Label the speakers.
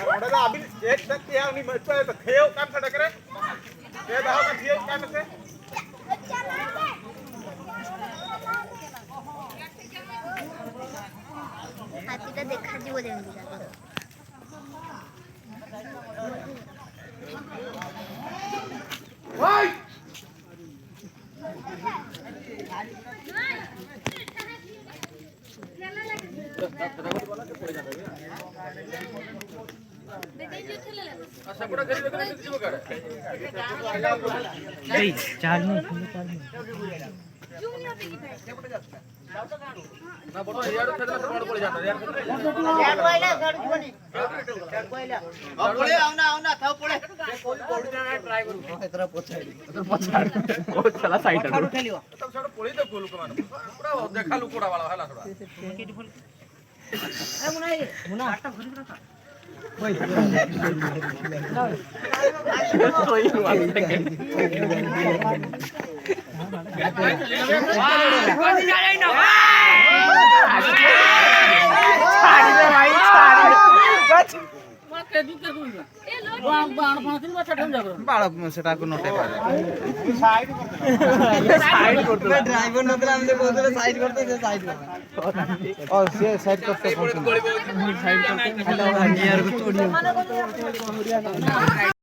Speaker 1: Ada dah habis tak tiang ni macam tu kheu kan sada करे ये दाव का खियो kan से
Speaker 2: हाथीटा देखा जीव जेमती
Speaker 1: ओए
Speaker 3: नहीं चार्ज नहीं
Speaker 1: ना बोलो यार खेदला से बड़ पड़ जाता यार
Speaker 4: कोयला गड़ जीवनी कोयला पड़े आवना थाव पड़े कोई पड़ जाना ट्राई करू इतना पछाड़ी
Speaker 3: वो चला साइड
Speaker 4: पछाड़ उठलियो
Speaker 1: तब सब पड़ी तो गोल कमान पूरा देखा लुकोड़ा वाला हला थोड़ा
Speaker 4: ए मुना आटा भरी रखा
Speaker 3: बाळ सेटा को नोटे पारे
Speaker 4: साइड
Speaker 3: करते ड्राइवर नतला हमने बोलते साइड करते से साइड करते और से साइड करते साइड करते हेलो यार को छोड़ियो